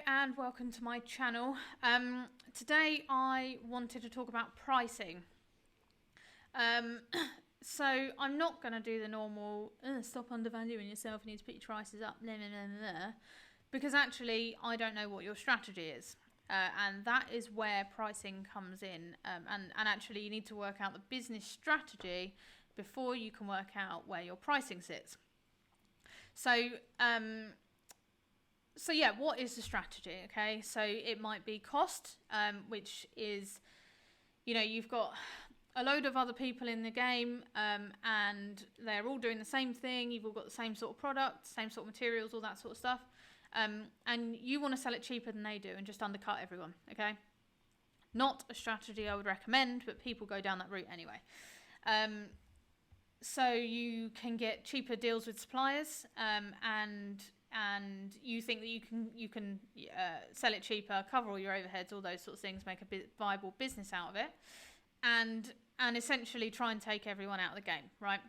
and welcome to my channel. Today I wanted to talk about pricing. So I'm not going to do the normal stop undervaluing yourself, you need to put your prices up, because actually I don't know what your strategy is. And that is where pricing comes in. And actually you need to work out the business strategy before you can work out where your pricing sits. So yeah, what is the strategy? Okay, so it might be cost, which is, you've got a load of other people in the game, and they're all doing the same thing. You've all got the same sort of product, same sort of materials, all that sort of stuff. And you want to sell it cheaper than they do and just undercut everyone, okay? Not a strategy I would recommend, but people go down that route anyway. So you can get cheaper deals with suppliers, and you think that you can sell it cheaper, cover all your overheads, all those sorts of things, make a viable business out of it, and essentially try and take everyone out of the game, right?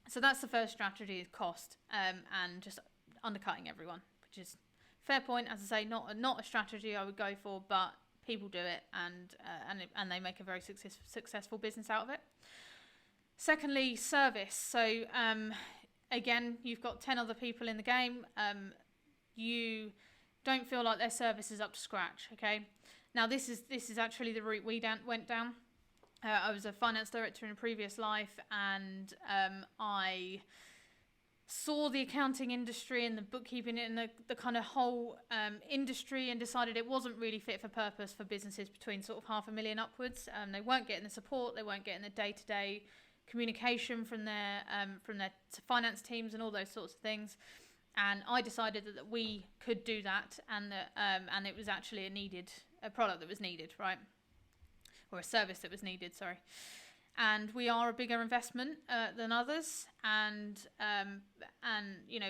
So that's the first strategy, is cost, and just undercutting everyone, which is fair point. As I say, not a strategy I would go for, but people do it, and they make a very successful business out of it. Secondly, service. So again, you've got 10 other people in the game. You don't feel like their service is up to scratch. Okay. Now this is actually the route we went down. I was a finance director in a previous life, and I saw the accounting industry and the bookkeeping and the kind of whole industry, and decided it wasn't really fit for purpose for businesses between sort of $500,000 upwards. They weren't getting the support, they weren't getting the day-to-day communication from their finance teams and all those sorts of things. And I decided that we could do that, and that and it was actually a product that was needed, right? Or a service that was needed, sorry. And we are a bigger investment than others, and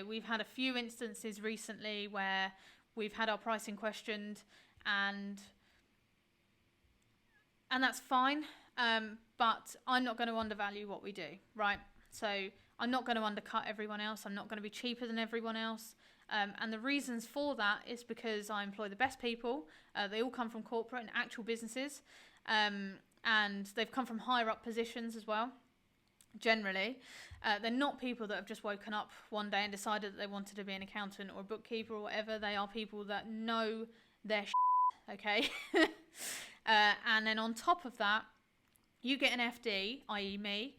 we've had a few instances recently where we've had our pricing questioned, and that's fine. But I'm not going to undervalue what we do, right? So I'm not going to undercut everyone else. I'm not going to be cheaper than everyone else. And the reasons for that is because I employ the best people. They all come from corporate and actual businesses. And they've come from higher up positions as well, generally. They're not people that have just woken up one day and decided that they wanted to be an accountant or a bookkeeper or whatever. They are people that know their okay? And then on top of that, you get an FD, i.e. me,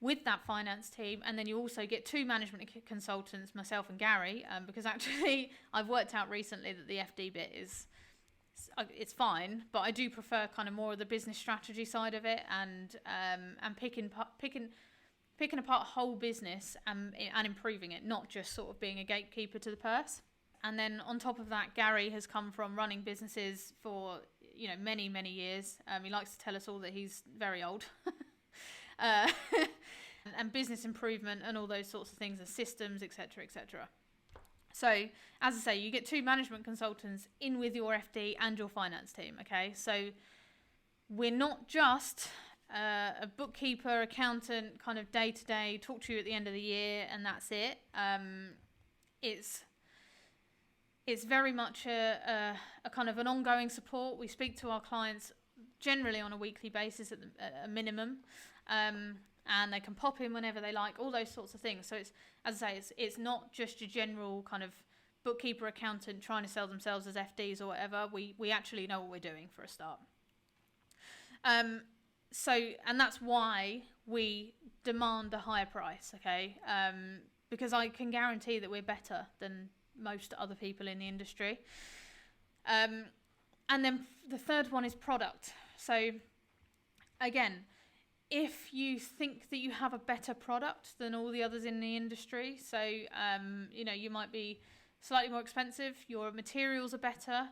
with that finance team, and then you also get 2 management consultants, myself and Gary, because actually I've worked out recently that the FD bit it's fine, but I do prefer kind of more of the business strategy side of it, and picking apart whole business and improving it, not just sort of being a gatekeeper to the purse. And then on top of that, Gary has come from running businesses for many, many years. He likes to tell us all that he's very old. And business improvement and all those sorts of things, and systems, etc., etc. So, as I say, you get 2 management consultants in with your FD and your finance team, okay? So we're not just a bookkeeper, accountant, kind of day-to-day, talk to you at the end of the year and that's it. It's very much a kind of an ongoing support. We speak to our clients generally on a weekly basis at a minimum, and they can pop in whenever they like, all those sorts of things. So it's, as I say, it's not just your general kind of bookkeeper, accountant trying to sell themselves as FDs or whatever. We actually know what we're doing for a start. And that's why we demand a higher price, okay? Because I can guarantee that we're better than most other people in the industry. And then the third one is product. So again, if you think that you have a better product than all the others in the industry, so you might be slightly more expensive, your materials are better,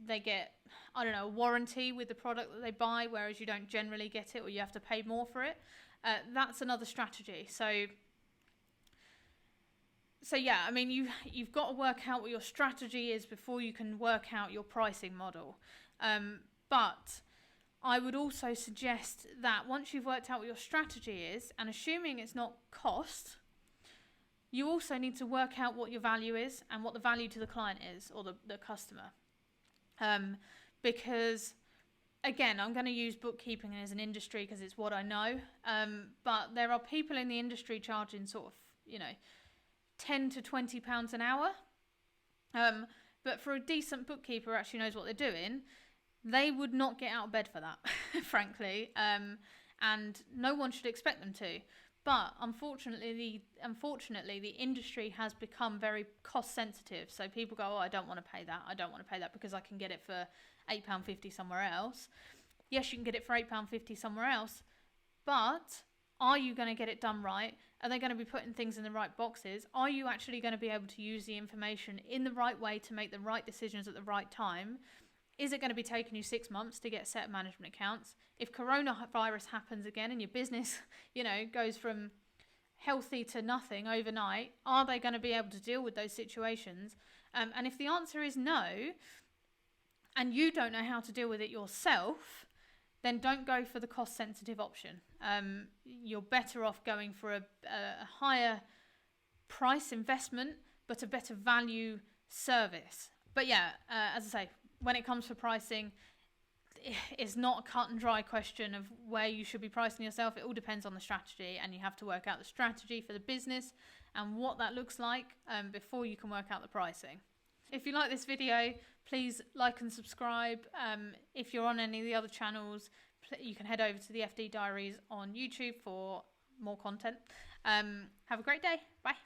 they get, a warranty with the product that they buy, whereas you don't generally get it, or you have to pay more for it. That's another strategy. So yeah, I mean, you've got to work out what your strategy is before you can work out your pricing model. But I would also suggest that once you've worked out what your strategy is, and assuming it's not cost, you also need to work out what your value is and what the value to the client is, or the customer. Because, again, I'm going to use bookkeeping as an industry because it's what I know. But there are people in the industry charging sort of, £10 to £20 an hour. But for a decent bookkeeper who actually knows what they're doing, they would not get out of bed for that, frankly. And no one should expect them to. But unfortunately, the industry has become very cost sensitive. So people go, I don't want to pay that. I don't want to pay that because I can get it for £8.50 somewhere else. Yes, you can get it for £8.50 somewhere else. But are you going to get it done right? Are they going to be putting things in the right boxes? Are you actually going to be able to use the information in the right way to make the right decisions at the right time? Is it going to be taking you 6 months to get a set of management accounts? If coronavirus happens again and your business, goes from healthy to nothing overnight, are they going to be able to deal with those situations? And if the answer is no, and you don't know how to deal with it yourself, then don't go for the cost-sensitive option. You're better off going for a higher price investment, but a better value service. But yeah, as I say, when it comes to pricing, it's not a cut and dry question of where you should be pricing yourself. It all depends on the strategy, and you have to work out the strategy for the business and what that looks like before you can work out the pricing. If you like this video, please like and subscribe. If you're on any of the other channels, you can head over to the FD Diaries on YouTube for more content. Have a great day. Bye.